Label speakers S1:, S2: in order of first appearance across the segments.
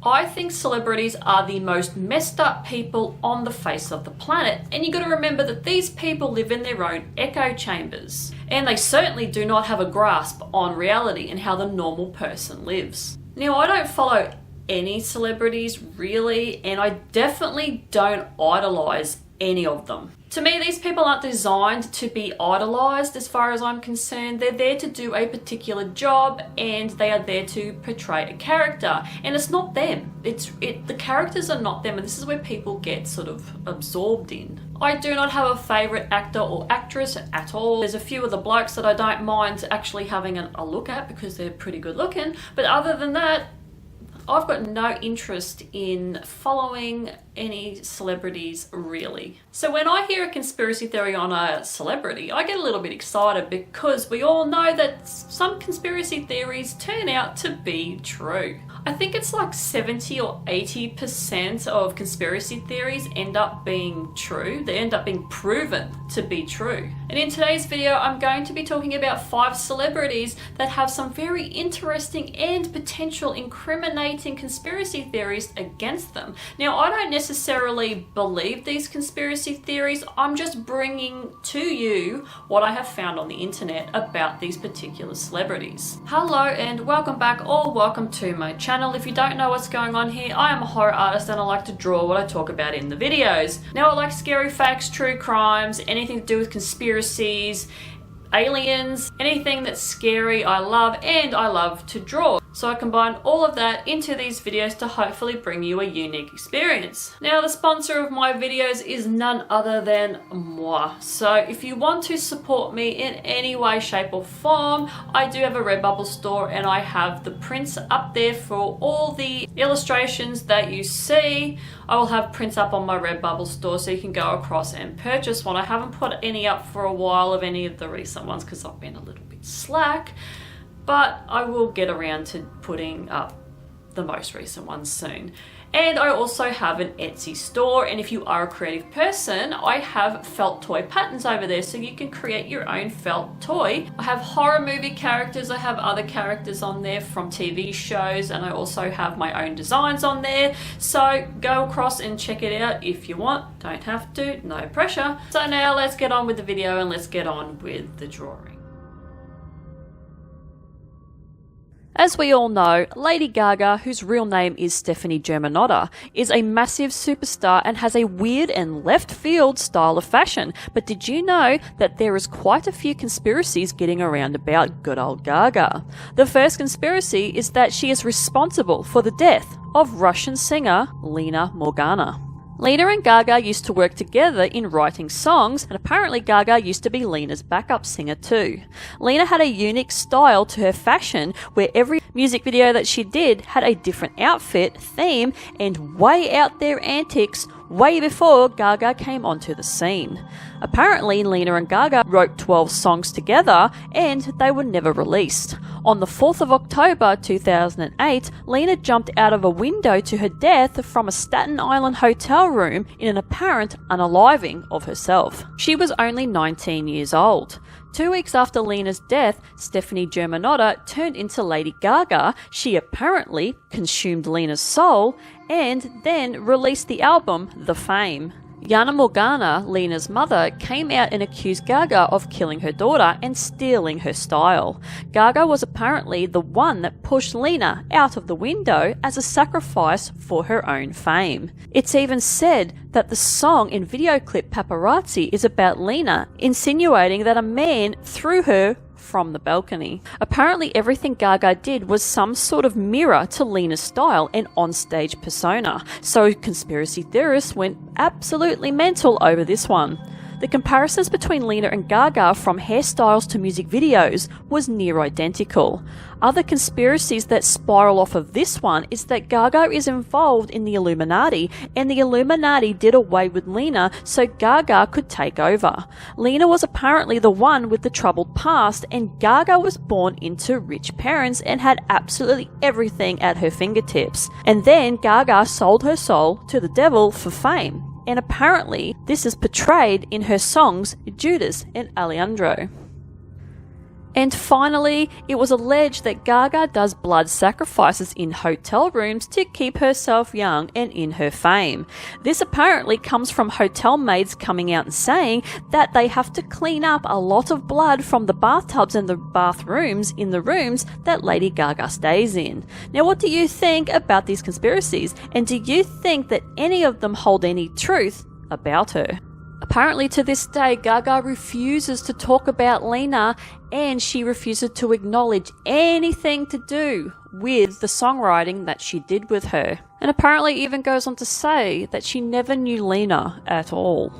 S1: I think celebrities are the most messed up people on the face of the planet, and you got to remember that these people live in their own echo chambers, and they certainly do not have a grasp on reality and how the normal person lives. Now, I don't follow any celebrities really, and I definitely don't idolize any of them. To me, these people aren't designed to be idolized as far as I'm concerned. They're there to do a particular job, and they are there to portray a character, and it's not them. The characters are not them, and this is where people get sort of absorbed in. I do not have a favorite actor or actress at all. There's a few of the blokes that I don't mind actually having a look at because they're pretty good looking, but other than that, I've got no interest in following any celebrities really. So when I hear a conspiracy theory on a celebrity, I get a little bit excited because we all know that some conspiracy theories turn out to be true. I think it's like 70 or 80% of conspiracy theories end up being true. They end up being proven to be true. And in today's video, I'm going to be talking about 5 celebrities that have some very interesting and potential incriminating conspiracy theories against them. Now, I don't necessarily believe these conspiracy theories. I'm just bringing to you what I have found on the internet about these particular celebrities. Hello and welcome back, or welcome to my channel. If you don't know what's going on here, I am a horror artist and I like to draw what I talk about in the videos. Now, I like scary facts, true crimes, anything to do with conspiracies, aliens, anything that's scary I love, and I love to draw. So I combine all of that into these videos to hopefully bring you a unique experience. Now, the sponsor of my videos is none other than moi. So if you want to support me in any way, shape or form, I do have a Redbubble store and I have the prints up there for all the illustrations that you see. I will have prints up on my Redbubble store so you can go across and purchase one. I haven't put any up for a while of any of the recent ones because I've been a little bit slack. But I will get around to putting up the most recent ones soon. And I also have an Etsy store, and if you are a creative person, I have felt toy patterns over there so you can create your own felt toy. I have horror movie characters, I have other characters on there from TV shows, and I also have my own designs on there. So go across and check it out if you want. Don't have to, no pressure. So now let's get on with the video and let's get on with the drawing. As we all know, Lady Gaga, whose real name is Stefani Germanotta, is a massive superstar and has a weird and left-field style of fashion. But did you know that there is quite a few conspiracies getting around about good old Gaga? The first conspiracy is that she is responsible for the death of Russian singer Lena Morgana. Lena and Gaga used to work together in writing songs, and apparently Gaga used to be Lena's backup singer too. Lena had a unique style to her fashion, where every music video that she did had a different outfit, theme, and way out there antics way before Gaga came onto the scene. Apparently, Lena and Gaga wrote 12 songs together, and they were never released. On the 4th of October 2008, Lena jumped out of a window to her death from a Staten Island hotel room in an apparent unaliving of herself. She was only 19 years old. 2 weeks after Lena's death, Stefani Germanotta turned into Lady Gaga. She apparently consumed Lena's soul and then released the album The Fame. Yana Morgana, Lena's mother, came out and accused Gaga of killing her daughter and stealing her style. Gaga was apparently the one that pushed Lena out of the window as a sacrifice for her own fame. It's even said that the song and video clip Paparazzi is about Lena, insinuating that a man threw her from the balcony. Apparently everything Gaga did was some sort of mirror to Lena's style and onstage persona, so conspiracy theorists went absolutely mental over this one. The comparisons between Lena and Gaga from hairstyles to music videos was near identical. Other conspiracies that spiral off of this one is that Gaga is involved in the Illuminati, and the Illuminati did away with Lena so Gaga could take over. Lena was apparently the one with the troubled past, and Gaga was born into rich parents and had absolutely everything at her fingertips. And then Gaga sold her soul to the devil for fame. And apparently this is portrayed in her songs Judas and Alejandro. And finally, it was alleged that Gaga does blood sacrifices in hotel rooms to keep herself young and in her fame. This apparently comes from hotel maids coming out and saying that they have to clean up a lot of blood from the bathtubs and the bathrooms in the rooms that Lady Gaga stays in. Now, what do you think about these conspiracies? And do you think that any of them hold any truth about her? Apparently to this day, Gaga refuses to talk about Lena, and she refuses to acknowledge anything to do with the songwriting that she did with her. And apparently even goes on to say that she never knew Lena at all.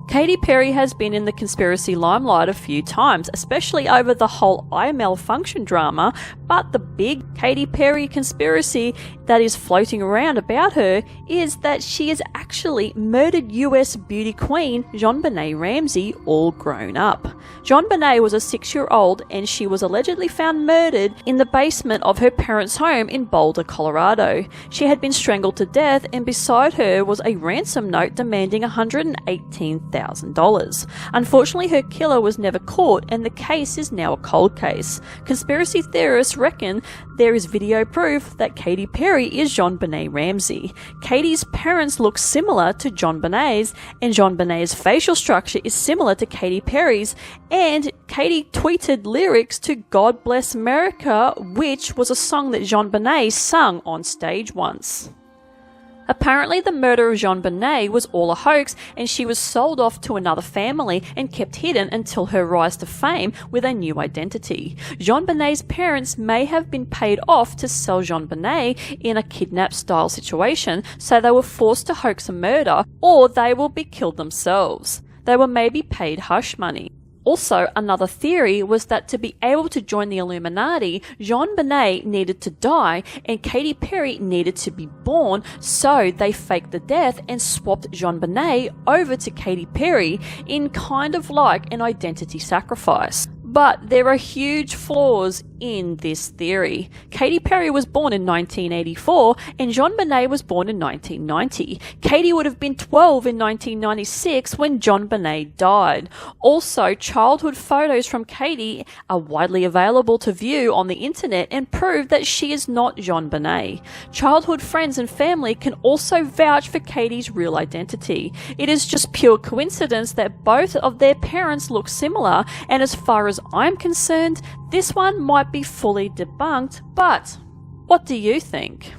S1: Katy Perry has been in the conspiracy limelight a few times, especially over the whole eye malfunction drama, but the big Katy Perry conspiracy that is floating around about her is that she has actually murdered US beauty queen JonBenet Ramsey all grown up. JonBenet was a 6-year-old and she was allegedly found murdered in the basement of her parents' home in Boulder, Colorado. She had been strangled to death, and beside her was a ransom note demanding $118,000. Unfortunately, her killer was never caught, and the case is now a cold case. Conspiracy theorists reckon there is video proof that Katy Perry is JonBenet Ramsey. Katy's parents look similar to JonBenet's, and JonBenet's facial structure is similar to Katy Perry's, and Katy tweeted lyrics to God Bless America, which was a song that JonBenet sung on stage once. Apparently the murder of JonBenet was all a hoax, and she was sold off to another family and kept hidden until her rise to fame with a new identity. JonBenet's parents may have been paid off to sell JonBenet in a kidnap-style situation, so they were forced to hoax a murder, or they will be killed themselves. They were maybe paid hush money. Also, another theory was that to be able to join the Illuminati, JonBenet needed to die and Katy Perry needed to be born, so they faked the death and swapped JonBenet over to Katy Perry in kind of like an identity sacrifice. But there are huge flaws in this theory. Katy Perry was born in 1984 and JonBenet was born in 1990. Katy would have been 12 in 1996 when JonBenet died. Also, childhood photos from Katy are widely available to view on the internet and prove that she is not JonBenet. Childhood friends and family can also vouch for Katy's real identity. It is just pure coincidence that both of their parents look similar, and as far as I'm concerned, this one might be fully debunked, but what do you think?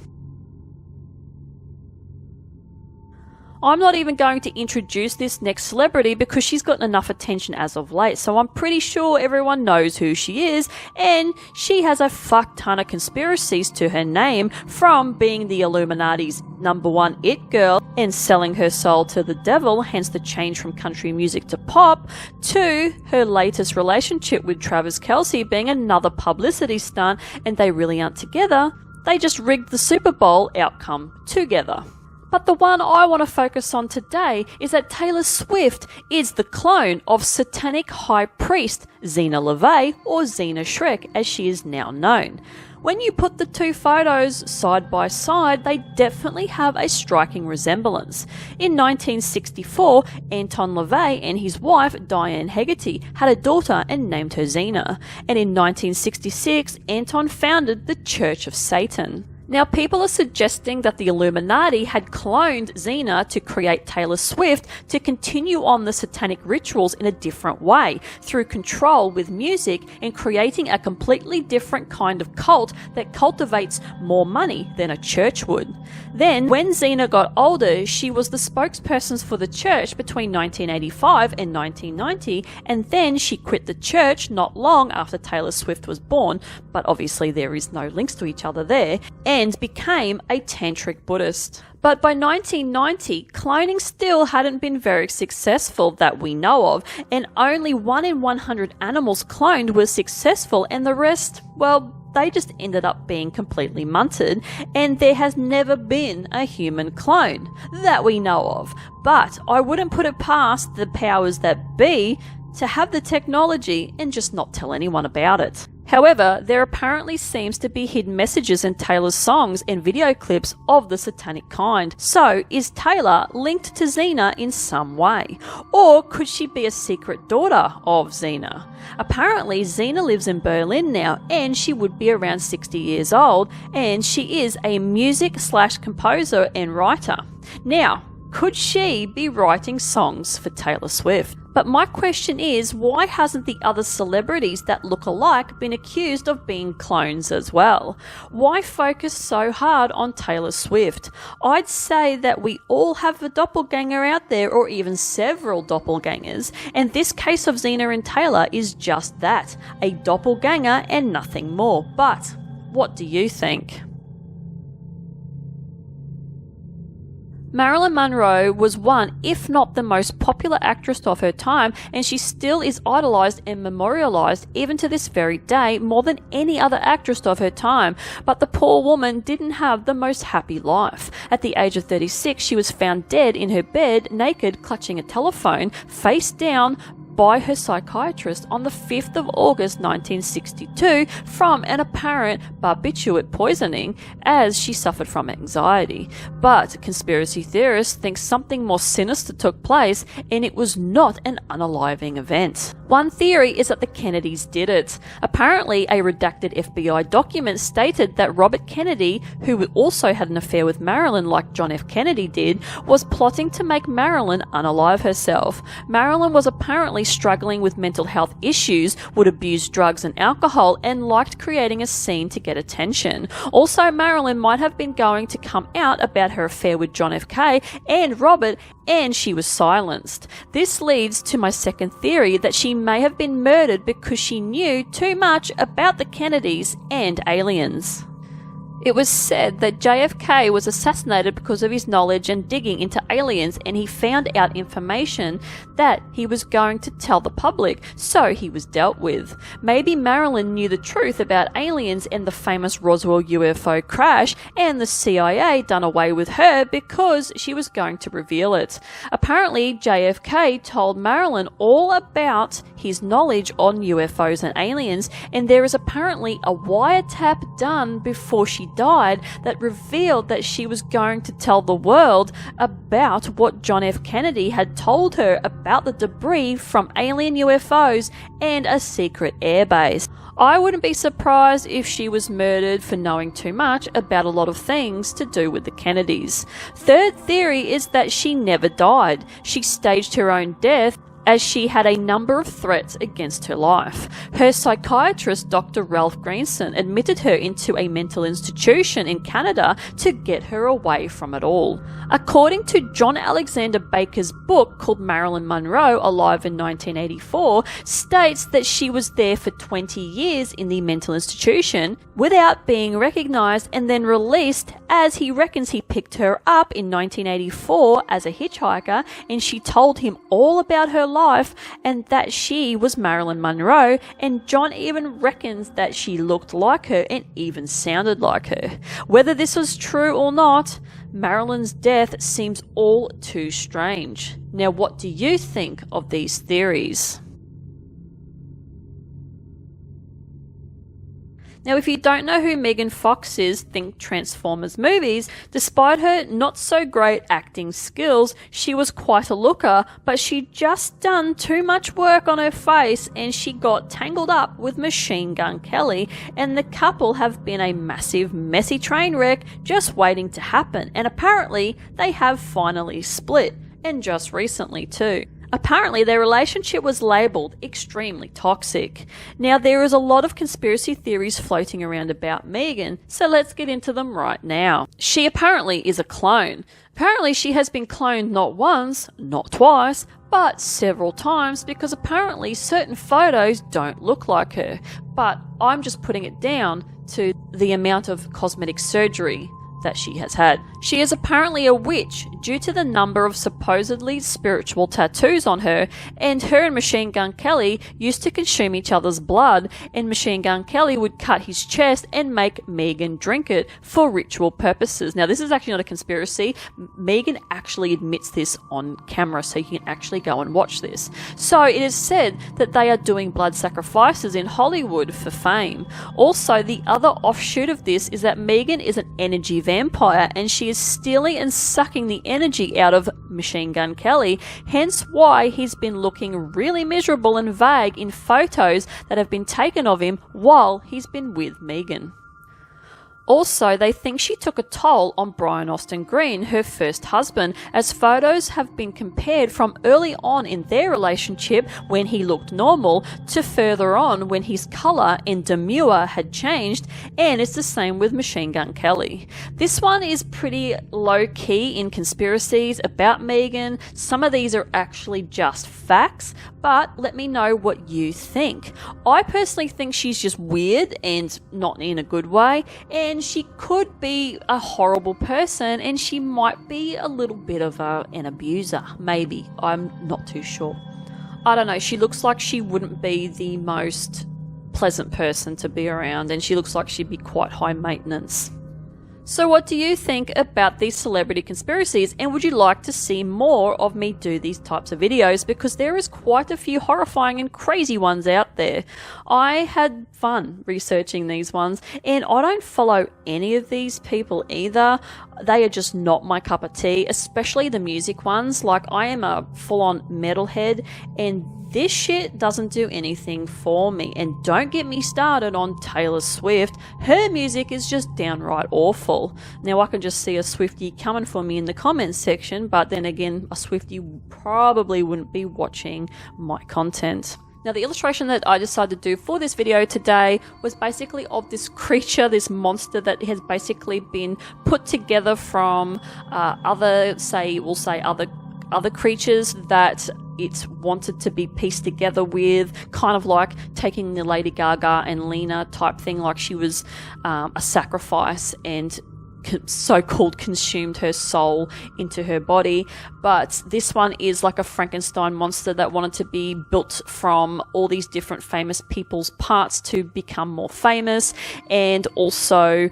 S1: I'm not even going to introduce this next celebrity because she's gotten enough attention as of late, so I'm pretty sure everyone knows who she is, and she has a fuck ton of conspiracies to her name, from being the Illuminati's #1 it girl and selling her soul to the devil, hence the change from country music to pop, to her latest relationship with Travis Kelce being another publicity stunt, and they really aren't together. They just rigged the Super Bowl outcome together. But the one I want to focus on today is that Taylor Swift is the clone of satanic high priest Zena LaVey, or Zena Shrek as she is now known. When you put the two photos side by side, they definitely have a striking resemblance. In 1964, Anton LaVey and his wife Diane Hegarty had a daughter and named her Zena. And in 1966, Anton founded the Church of Satan. Now, people are suggesting that the Illuminati had cloned Zena to create Taylor Swift to continue on the satanic rituals in a different way, through control with music and creating a completely different kind of cult that cultivates more money than a church would. Then, when Zena got older, she was the spokesperson for the church between 1985 and 1990, and then she quit the church not long after Taylor Swift was born, but obviously there is no links to each other there, and became a tantric Buddhist. But by 1990, cloning still hadn't been very successful that we know of, and only 1 in 100 animals cloned was successful, and the rest, well, they just ended up being completely munted, and there has never been a human clone that we know of. But I wouldn't put it past the powers that be to have the technology and just not tell anyone about it. However, there apparently seems to be hidden messages in Taylor's songs and video clips of the satanic kind. So, is Taylor linked to Xena in some way? Or could she be a secret daughter of Xena? Apparently, Xena lives in Berlin now, and she would be around 60 years old, and she is a music/composer and writer. Now, could she be writing songs for Taylor Swift? But my question is, why hasn't the other celebrities that look alike been accused of being clones as well? Why focus so hard on Taylor Swift? I'd say that we all have a doppelganger out there, or even several doppelgangers, and this case of Xena and Taylor is just that, a doppelganger and nothing more. But what do you think? Marilyn Monroe was one, if not the most popular actress of her time, and she still is idolised and memorialised even to this very day more than any other actress of her time. But the poor woman didn't have the most happy life. At the age of 36, she was found dead in her bed, naked, clutching a telephone, face down, by her psychiatrist on the 5th of August 1962 from an apparent barbiturate poisoning, as she suffered from anxiety. But conspiracy theorists think something more sinister took place, and it was not an unaliving event. One theory is that the Kennedys did it. Apparently, a redacted FBI document stated that Robert Kennedy, who also had an affair with Marilyn like John F. Kennedy did, was plotting to make Marilyn unalive herself. Marilyn was apparently struggling with mental health issues, would abuse drugs and alcohol, and liked creating a scene to get attention. Also, Marilyn might have been going to come out about her affair with John F. K. and Robert, and she was silenced. This leads to my second theory, that she may have been murdered because she knew too much about the Kennedys and aliens. It was said that JFK was assassinated because of his knowledge and digging into aliens, and he found out information that he was going to tell the public, so he was dealt with. Maybe Marilyn knew the truth about aliens and the famous Roswell UFO crash, and the CIA done away with her because she was going to reveal it. Apparently, JFK told Marilyn all about his knowledge on UFOs and aliens, and there is apparently a wiretap done before she died that revealed that she was going to tell the world about what John F. Kennedy had told her about the debris from alien UFOs and a secret airbase. I wouldn't be surprised if she was murdered for knowing too much about a lot of things to do with the Kennedys. Third theory is that she never died. She staged her own death, as she had a number of threats against her life. Her psychiatrist, Dr. Ralph Greenson, admitted her into a mental institution in Canada to get her away from it all. According to John Alexander Baker's book called Marilyn Monroe, Alive in 1984, states that she was there for 20 years in the mental institution without being recognised and then released, as he reckons he picked her up in 1984 as a hitchhiker, and she told him all about her life and that she was Marilyn Monroe, and John even reckons that she looked like her and even sounded like her. Whether this was true or not, Marilyn's death seems all too strange. Now, what do you think of these theories? Now, if you don't know who Megan Fox is, think Transformers movies. Despite her not so great acting skills, she was quite a looker, but she'd just done too much work on her face and she got tangled up with Machine Gun Kelly, and the couple have been a massive, messy train wreck just waiting to happen, and apparently they have finally split, and just recently too. Apparently, their relationship was labelled extremely toxic. Now, there is a lot of conspiracy theories floating around about Megan, so let's get into them right now. She apparently is a clone. Apparently, she has been cloned not once, not twice, but several times, because apparently certain photos don't look like her. But I'm just putting it down to the amount of cosmetic surgery that she has had. She is apparently a witch due to the number of supposedly spiritual tattoos on her, and her and Machine Gun Kelly used to consume each other's blood, and Machine Gun Kelly would cut his chest and make Megan drink it for ritual purposes. Now, this is actually not a conspiracy. Megan actually admits this on camera, so you can actually go and watch this. So it is said that they are doing blood sacrifices in Hollywood for fame. Also, the other offshoot of this is that Megan is an energy vampire, and she is stealing and sucking the energy out of Machine Gun Kelly, hence why he's been looking really miserable and vague in photos that have been taken of him while he's been with Megan. Also, they think she took a toll on Brian Austin Green, her first husband, as photos have been compared from early on in their relationship when he looked normal to further on when his colour and demeanour had changed, and it's the same with Machine Gun Kelly. This one is pretty low-key in conspiracies about Megan. Some of these are actually just facts, but let me know what you think. I personally think she's just weird and not in a good way, and she could be a horrible person, and she might be a little bit of an abuser. Maybe. I'm not too sure. I don't know. She looks like she wouldn't be the most pleasant person to be around, and she looks like she'd be quite high maintenance. So what do you think about these celebrity conspiracies, and would you like to see more of me do these types of videos, because there is quite a few horrifying and crazy ones out there. I had fun researching these ones, and I don't follow any of these people either. They are just not my cup of tea, especially the music ones. Like, I am a full-on metalhead, and this shit doesn't do anything for me. And don't get me started on Taylor Swift. Her music is just downright awful. Now, I can just see a Swiftie coming for me in the comments section, but then again, a Swiftie probably wouldn't be watching my content. Now, the illustration that I decided to do for this video today was basically of this creature, this monster that has basically been put together from other creatures that it's wanted to be pieced together with, kind of like taking the Lady Gaga and Lena type thing, like she was a sacrifice and so-called consumed her soul into her body. But this one is like a Frankenstein monster that wanted to be built from all these different famous people's parts to become more famous. And also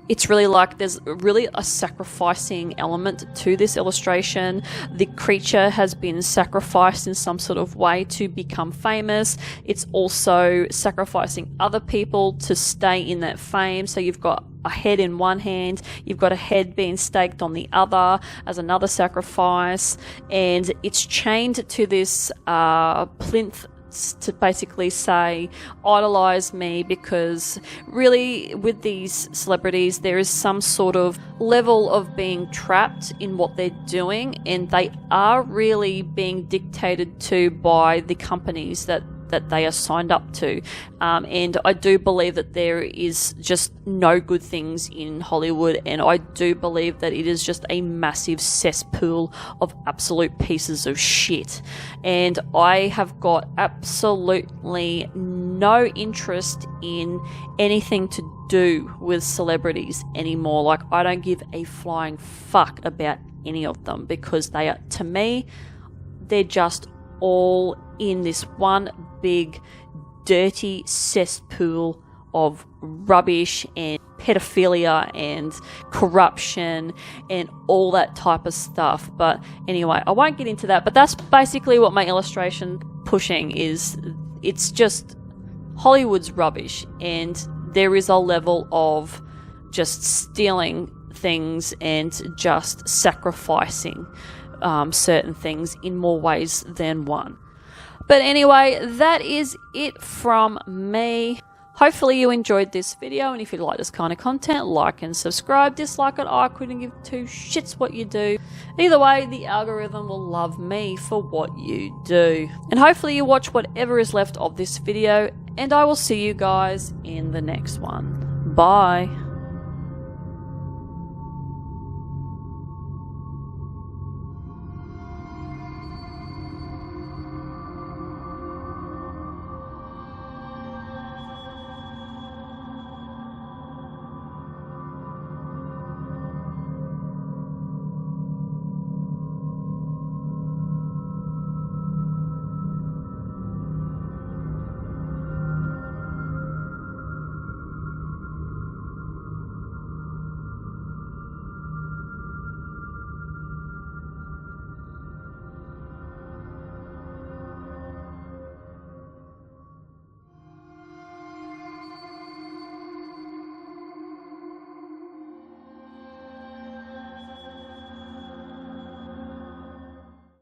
S1: it's really like there's really a sacrificing element to this illustration. The creature has been sacrificed in some sort of way to become famous. It's also sacrificing other people to stay in that fame. So you've got a head in one hand, you've got a head being staked on the other as another sacrifice, and it's chained to this plinth to basically say, idolize me, because really with these celebrities there is some sort of level of being trapped in what they're doing, and they are really being dictated to by the companies that they are signed up to. And I do believe that there is just no good things in Hollywood, and I do believe that it is just a massive cesspool of absolute pieces of shit. And I have got absolutely no interest in anything to do with celebrities anymore. Like, I don't give a flying fuck about any of them, because they are, to me, they're just all in this one big dirty cesspool of rubbish and pedophilia and corruption and all that type of stuff. But anyway, I won't get into that, but that's basically what my illustration pushing is. It's just Hollywood's rubbish, and there is a level of just stealing things and just sacrificing certain things in more ways than one. But anyway, that is it from me. Hopefully you enjoyed this video, and if you like this kind of content, like and subscribe. Dislike it, I couldn't give two shits what you do. Either way, the algorithm will love me for what you do. And hopefully you watch whatever is left of this video, and I will see you guys in the next one. Bye.